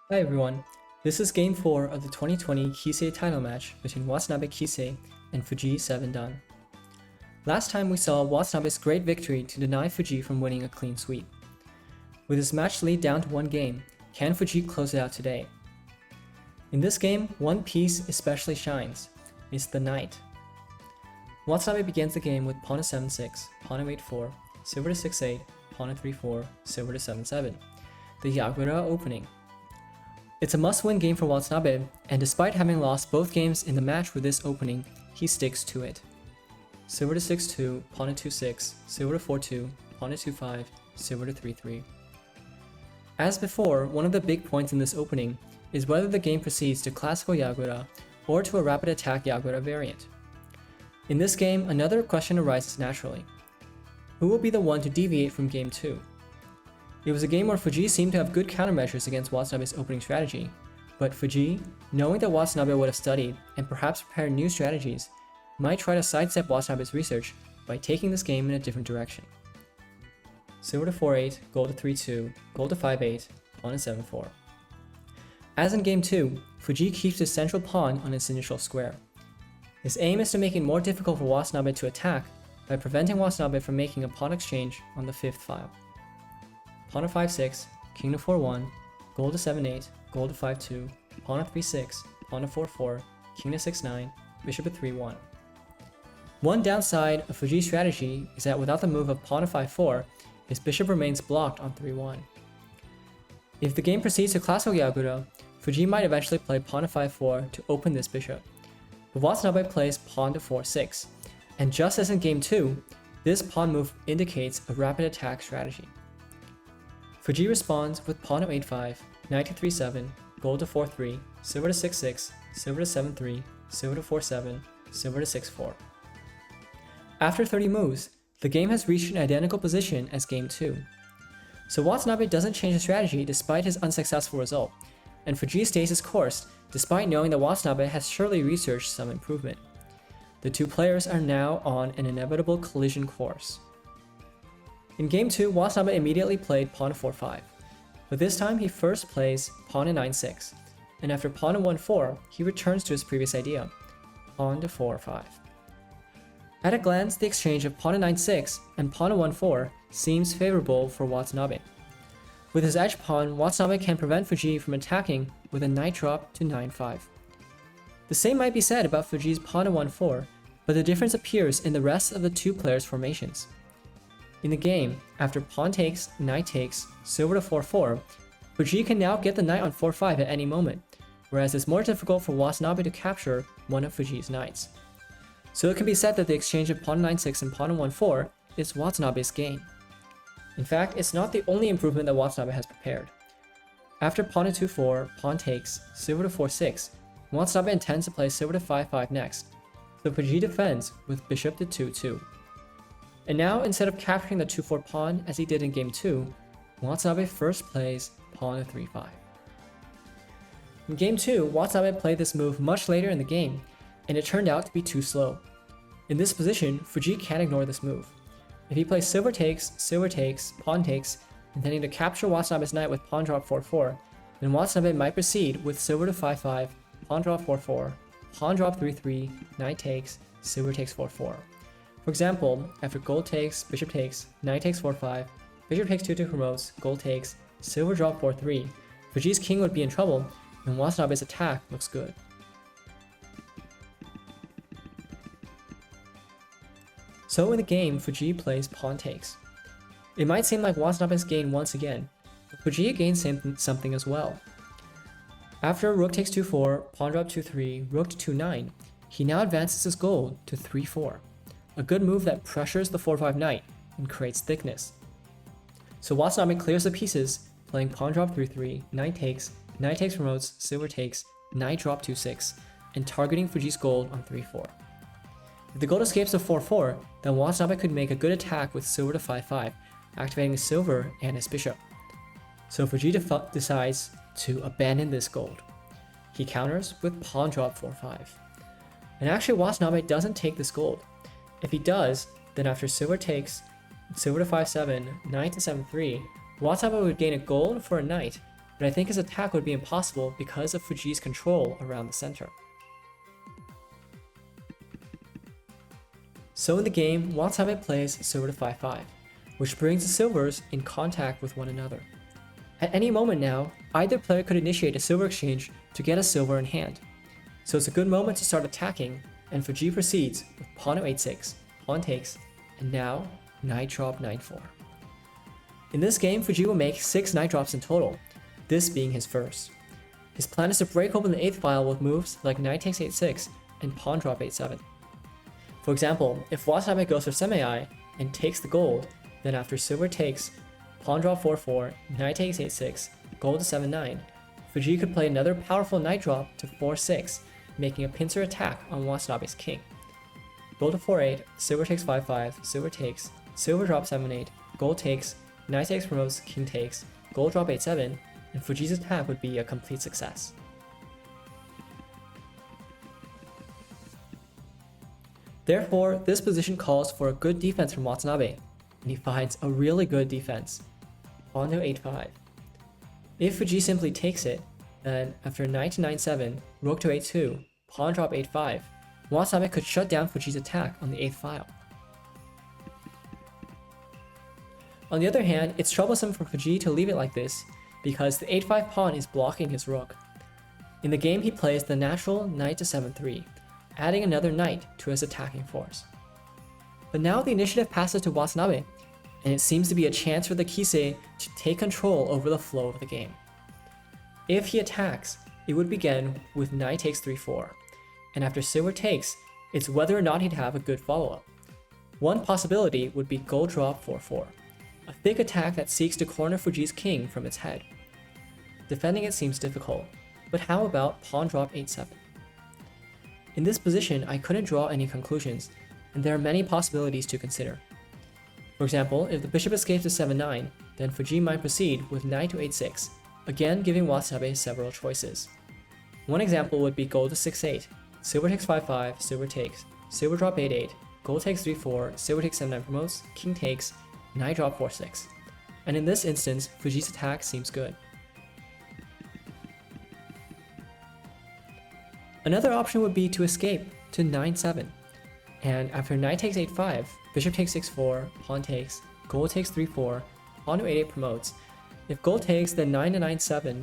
Hi everyone, this is Game 4 of the 2020 Kisei title match between Watanabe Kisei and Fujii 7 Dan. Last time we saw Watanabe's great victory to deny Fujii from winning a clean sweep. With his match lead down to one game, can Fujii close it out today? In this game, one piece especially shines. It's the knight. Watanabe begins the game with pawn to 7-6, pawn to 8-4, silver to 6-8, pawn to 3-4, silver to 7-7, the Akira opening. It's a must-win game for Watanabe, and despite having lost both games in the match with this opening, he sticks to it. Silver to 6-2, pawn to 2-6, silver to 4-2, pawn to 2-5, silver to 3-3. As before, one of the big points in this opening is whether the game proceeds to classical Yagura or to a rapid attack Yagura variant. In this game, another question arises naturally. Who will be the one to deviate from game 2? It was a game where Fujii seemed to have good countermeasures against Watanabe's opening strategy, but Fujii, knowing that Watanabe would have studied and perhaps prepared new strategies, might try to sidestep Watanabe's research by taking this game in a different direction. Silver to 4-8, gold to 3-2, gold to 5-8, pawn to 7-4. As in game 2, Fujii keeps his central pawn on its initial square. His aim is to make it more difficult for Watanabe to attack by preventing Watanabe from making a pawn exchange on the 5th file. Pawn to 5-6, king to 4-1, gold to 7-8, gold to 5-2, pawn to 3-6, pawn to 4-4, king to 6-9, bishop to 3-1. One downside of Fujii's strategy is that without the move of pawn to 5-4, his bishop remains blocked on 3-1. If the game proceeds to classical Yagura, Fujii might eventually play pawn to 5-4 to open this bishop, but Watanabe plays pawn to 4-6, and just as in game 2, this pawn move indicates a rapid attack strategy. Fujii responds with pawn to 8-5, knight to 3-7, gold to 4-3, silver to 6-6, silver to 7-3, silver to 4-7, silver to 6-4. After 30 moves, the game has reached an identical position as game 2. So Watanabe doesn't change his strategy despite his unsuccessful result, and Fujii stays his course despite knowing that Watanabe has surely researched some improvement. The two players are now on an inevitable collision course. In game 2, Watanabe immediately played pawn to 4-5, but this time he first plays pawn to 9-6, and after pawn to 1-4, he returns to his previous idea, pawn to 4-5. At a glance, the exchange of pawn to 9-6 and pawn to 1-4 seems favorable for Watanabe. With his edge pawn, Watanabe can prevent Fujii from attacking with a knight drop to 9-5. The same might be said about Fujii's pawn to 1-4, but the difference appears in the rest of the two players' formations. In the game, after pawn takes, knight takes, silver to 4-4, Fujii can now get the knight on 4-5 at any moment, whereas it's more difficult for Watanabe to capture one of Fujii's knights. So it can be said that the exchange of pawn to 9-6 and pawn to 1-4 is Watanabe's gain. In fact, it's not the only improvement that Watanabe has prepared. After pawn to 2-4, pawn takes, silver to 4-6, Watanabe intends to play silver to 5-5 next, so Fujii defends with bishop to 2-2. And now, instead of capturing the 2-4 pawn as he did in game 2, Watanabe first plays pawn to 3-5. In game 2, Watanabe played this move much later in the game, and it turned out to be too slow. In this position, Fujii can't ignore this move. If he plays silver takes, pawn takes, intending to capture Watanabe's knight with pawn drop 4-4, then Watanabe might proceed with silver to 5-5, pawn drop 4-4, pawn drop 3-3, knight takes, silver takes 4-4. For example, after gold takes, bishop takes, knight takes 4-5, bishop takes 2-2 promotes, gold takes, silver drop 4-3, Fujii's king would be in trouble, and Watanabe's attack looks good. So in the game, Fujii plays pawn takes. It might seem like Watanabe's gained once again, but Fujii gains something as well. After rook takes 2-4, pawn drop 2-3, rook to 2-9, he now advances his gold to 3-4. A good move that pressures the 4-5 knight and creates thickness. So Watanabe clears the pieces, playing pawn drop 3-3, knight takes promotes, silver takes, knight drop 2-6, and targeting Fujii's gold on 3-4. If the gold escapes to 4-4, then Watanabe could make a good attack with silver to 5-5, activating his silver and his bishop. So Fujii decides to abandon this gold. He counters with pawn drop 4-5. And actually Watanabe doesn't take this gold. If he does, then after silver takes, silver to 5-7, knight to 7-3, Watanabe would gain a gold for a knight, but I think his attack would be impossible because of Fujii's control around the center. So in the game, Watanabe plays silver to 5-5, which brings the silvers in contact with one another. At any moment now, either player could initiate a silver exchange to get a silver in hand. So it's a good moment to start attacking, and Fujii proceeds with pawn to 8-6, pawn takes, and now knight drop 9-4. In this game, Fujii will make 6 knight drops in total, this being his first. His plan is to break open the 8th file with moves like knight takes 8-6 and pawn drop 8-7. For example, if Watanabe goes for semi-I and takes the gold, then after silver takes, pawn drop 4-4, knight takes 8-6, gold to 7-9, Fujii could play another powerful knight drop to 4-6, making a pincer attack on Watanabe's king. Gold to 4-8, silver takes 5-5, silver takes, silver drop 7-8, gold takes, knight takes promotes, king takes, gold drop 8-7, and Fujii's attack would be a complete success. Therefore, this position calls for a good defense from Watanabe, and he finds a really good defense. Pawn to 8-5. If Fujii simply takes it, then after knight to 9-7, rook to 8-2, pawn drop 8-5, Watanabe could shut down Fujii's attack on the 8th file. On the other hand, it's troublesome for Fujii to leave it like this, because the 8-5 pawn is blocking his rook. In the game, he plays the natural knight to 7-3, adding another knight to his attacking force. But now the initiative passes to Watanabe, and it seems to be a chance for the Kisei to take control over the flow of the game. If he attacks, it would begin with knight takes 3-4, and after silver takes, it's whether or not he'd have a good follow-up. One possibility would be gold drop 4-4, a thick attack that seeks to corner Fujii's king from its head. Defending it seems difficult, but how about pawn drop 8-7? In this position, I couldn't draw any conclusions, and there are many possibilities to consider. For example, if the bishop escapes to 7-9, then Fujii might proceed with knight to 8-6, again giving Watanabe several choices. One example would be gold to 6-8, silver takes 5-5, silver takes, silver drop 8-8, gold takes 3-4, silver takes 7-9 promotes, king takes, knight drop 4-6. And in this instance, Fujii's attack seems good. Another option would be to escape to 9-7, and after knight takes 8-5, bishop takes 6-4, pawn takes, gold takes 3-4, pawn to 8-8 promotes. If gold takes, then 9 to 9-7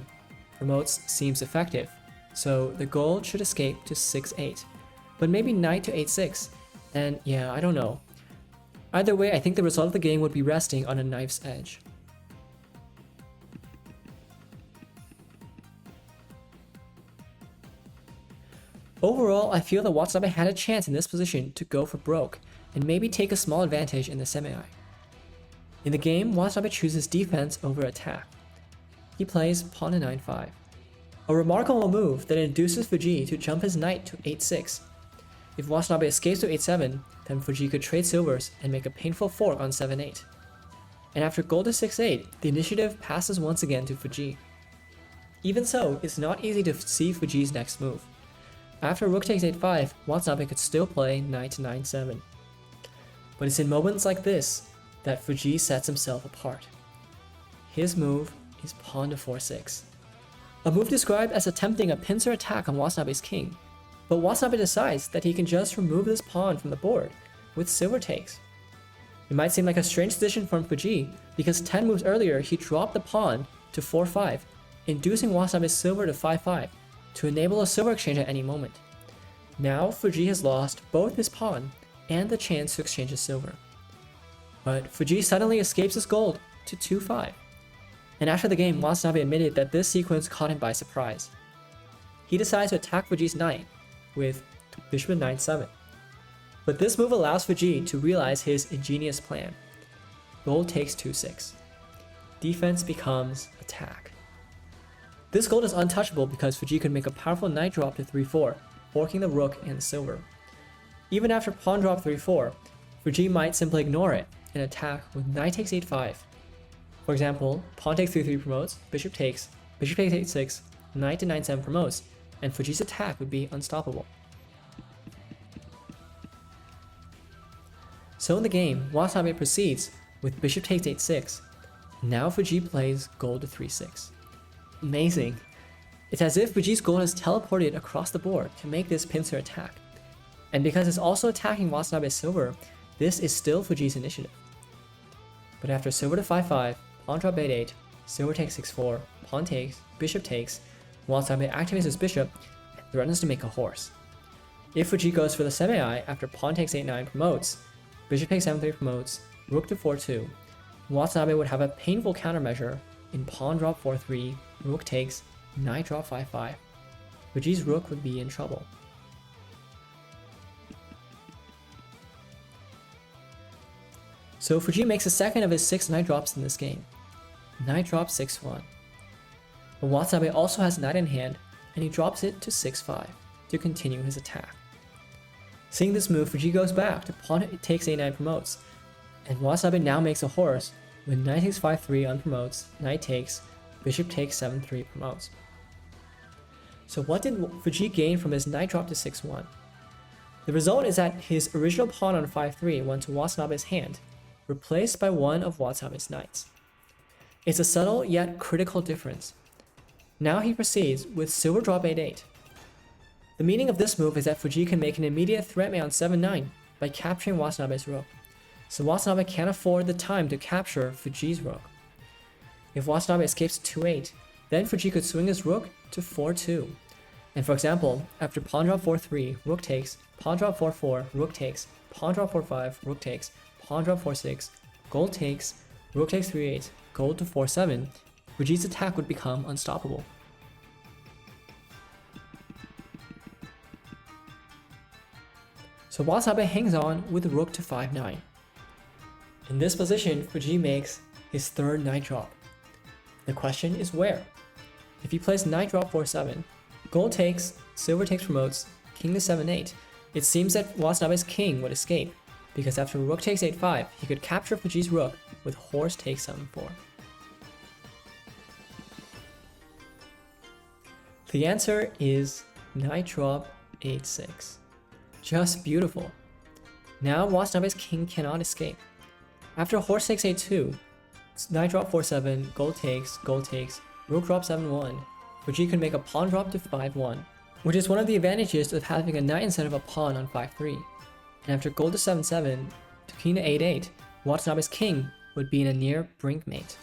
promotes seems effective, so the gold should escape to 6-8. But maybe knight to 8-6, then yeah, I don't know. Either way, I think the result of the game would be resting on a knife's edge. Overall, I feel that Watanabe had a chance in this position to go for broke, and maybe take a small advantage in the semi-I. In the game, Watanabe chooses defense over attack. He plays pawn to 9-5, a remarkable move that induces Fujii to jump his knight to 8-6. If Watanabe escapes to 8-7, then Fujii could trade silvers and make a painful fork on 7-8. And after gold to 6-8, the initiative passes once again to Fujii. Even so, it's not easy to see Fujii's next move. After rook takes 8-5, Watanabe could still play knight to 9-7. But it's in moments like this that Fujii sets himself apart. His move is pawn to 4-6, a move described as attempting a pincer attack on Watanabe's king, but Watanabe decides that he can just remove this pawn from the board with silver takes. It might seem like a strange decision from Fujii because 10 moves earlier he dropped the pawn to 4-5, inducing Watanabe's silver to 5-5 to enable a silver exchange at any moment. Now Fujii has lost both his pawn and the chance to exchange his silver. But Fujii suddenly escapes his gold to 2-5. And after the game, Watanabe admitted that this sequence caught him by surprise. He decides to attack Fujii's knight with bishop to 9-7. But this move allows Fujii to realize his ingenious plan. Gold takes 2-6. Defense becomes attack. This gold is untouchable because Fujii could make a powerful knight drop to 3-4, forking the rook and the silver. Even after pawn drop 3-4, Fujii might simply ignore it and attack with knight takes 8-5. For example, pawn takes 3-3 promotes, bishop takes 8-6, knight to 9-7 promotes, and Fujii's attack would be unstoppable. So in the game, Watanabe proceeds with bishop takes 8-6. Now Fujii plays gold to 3-6. amazing. It's as if Fujii's gold has teleported across the board to make this pincer attack. And because it's also attacking Watanabe's silver, this is still Fujii's initiative. But after silver to 5-5, pawn drop 8-8, silver takes 6-4, pawn takes, bishop takes, Watanabe activates his bishop and threatens to make a horse. If Fujii goes for the semi-eye after pawn takes 8-9 promotes, bishop takes 7-3 promotes, rook to 4-2, Watanabe would have a painful countermeasure in pawn drop 4-3, rook takes, knight drop 5-5. Fujii's rook would be in trouble. So Fujii makes the second of his 6 knight drops in this game. Knight drop 6-1. But Watanabe also has knight in hand, and he drops it to 6-5 to continue his attack. Seeing this move, Fujii goes back to pawn takes 8-9 promotes, and Watanabe now makes a horse with knight takes 5-3 unpromotes, knight takes, bishop takes 7-3 promotes. So what did Fujii gain from his knight drop to 6-1? The result is that his original pawn on 5-3 went to Watanabe's hand, replaced by one of Watanabe's knights. It's a subtle yet critical difference. Now he proceeds with silver drop 8-8. The meaning of this move is that Fujii can make an immediate threat mate on 7-9 by capturing Watanabe's rook, so Watanabe can't afford the time to capture Fujii's rook. If Watanabe escapes to 2-8, then Fujii could swing his rook to 4-2. And for example, after pawn drop 4-3, rook takes, pawn drop 4-4, rook takes, pawn drop 4-5, rook takes, pawn drop 4-6, gold takes, rook takes 3-8, gold to 4-7, Fujii's attack would become unstoppable. So Watanabe hangs on with rook to 5-9. In this position, Fujii makes his third knight drop. The question is where? If he plays knight drop 4-7, gold takes, silver takes promotes, king to 7-8, it seems that Watanabe's king would escape, because after rook takes 8-5, he could capture Fujii's rook with horse takes 7-4. The answer is knight drop 8-6. Just beautiful. Now Watanabe's king cannot escape. After horse takes 8-2, knight drop 4-7, gold takes, rook drop 7-1, Fujii could make a pawn drop to 5-1, which is one of the advantages of having a knight instead of a pawn on 5-3. And after gold to 7-7, to king to 8-8, Watanabe's king would be in a near brink mate.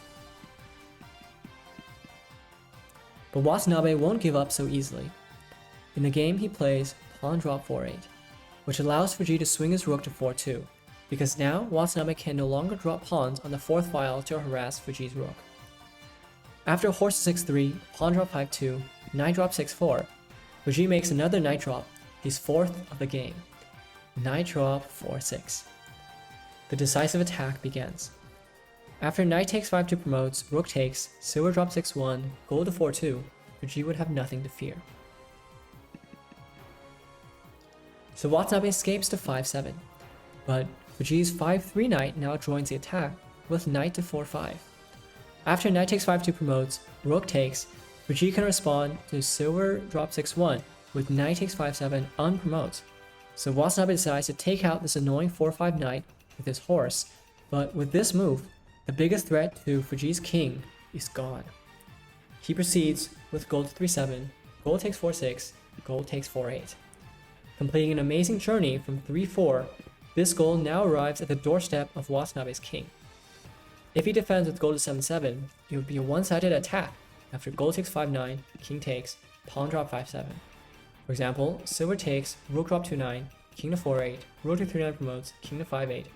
But Watanabe won't give up so easily. In the game he plays pawn drop 4-8, which allows Fujii to swing his rook to 4-2, because now Watanabe can no longer drop pawns on the 4th file to harass Fujii's rook. After horse to 6-3, pawn drop 5-2, knight drop 6-4, Fujii makes another knight drop, his 4th of the game. Knight drop 4-6. The decisive attack begins. After knight takes 5-2 promotes, rook takes, silver drop 6-1, gold to 4-2, Fujii would have nothing to fear. So Watanabe escapes to 5-7, but Fujii's 5-3 knight now joins the attack with knight to 4-5. After knight takes 5-2 promotes, rook takes, Fujii can respond to silver drop 6-1 with knight takes 5-7 unpromotes. So Watanabe decides to take out this annoying 4-5 knight with his horse, but with this move, the biggest threat to Fujii's king is gone. He proceeds with gold to 3-7, gold takes 4-6, gold takes 4-8. Completing an amazing journey from 3-4, this gold now arrives at the doorstep of Watanabe's king. If he defends with gold to 7-7, it would be a one-sided attack after gold takes 5-9, king takes, pawn drop 5-7. For example, silver takes, rook drop 2-9, king to 4-8, rook to 3-9 promotes, king to 5-8,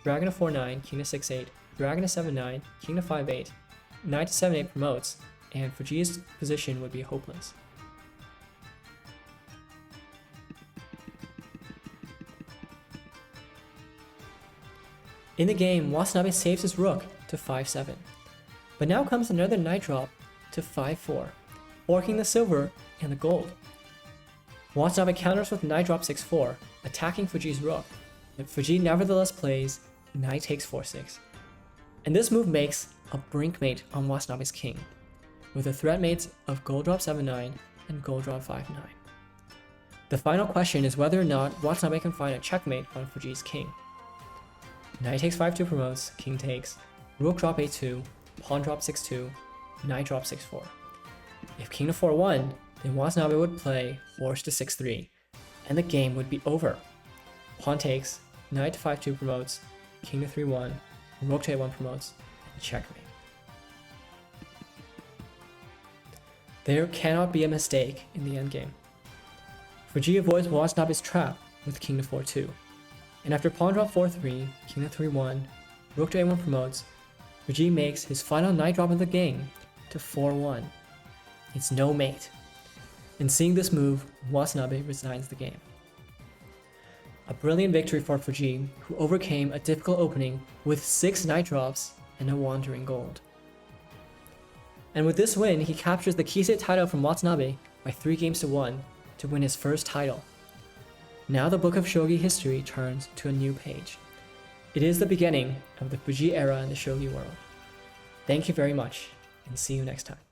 dragon to 4-9, king to 6-8, dragon to 7-9, king to 5-8, knight to 7-8 promotes, and Fujii's position would be hopeless. In the game, Watanabe saves his rook to 5-7, but now comes another knight drop to 5-4, forking the silver and the gold. Watanabe counters with knight drop 6-4, attacking Fujii's rook, but Fujii nevertheless plays knight takes 4-6. And this move makes a brink mate on Watanabe's king, with the threat mates of gold drop 7-9 and gold drop 5-9. The final question is whether or not Watanabe can find a checkmate on Fujii's king. Knight takes 5-2 promotes, king takes, rook drop 8-2, pawn drop 6-2, knight drop 6-4. If king to 4 won, then Watanabe would play horse to 6-3, and the game would be over. Pawn takes, knight to 5-2 promotes, king to 3-1, rook to a1 promotes, and checkmate. There cannot be a mistake in the endgame. Fujii avoids Watanabe's trap with king to 4-2, and after pawn drop 4-3, king to 3-1, rook to a1 promotes, Fujii makes his final knight drop of the game to 4-1. It's no mate. And seeing this move, Watanabe resigns the game. A brilliant victory for Fujii, who overcame a difficult opening with 6 knight drops and a wandering gold. And with this win, he captures the Kisei title from Watanabe by 3 games to 1 to win his first title. Now the book of shogi history turns to a new page. It is the beginning of the Fujii era in the shogi world. Thank you very much, and see you next time.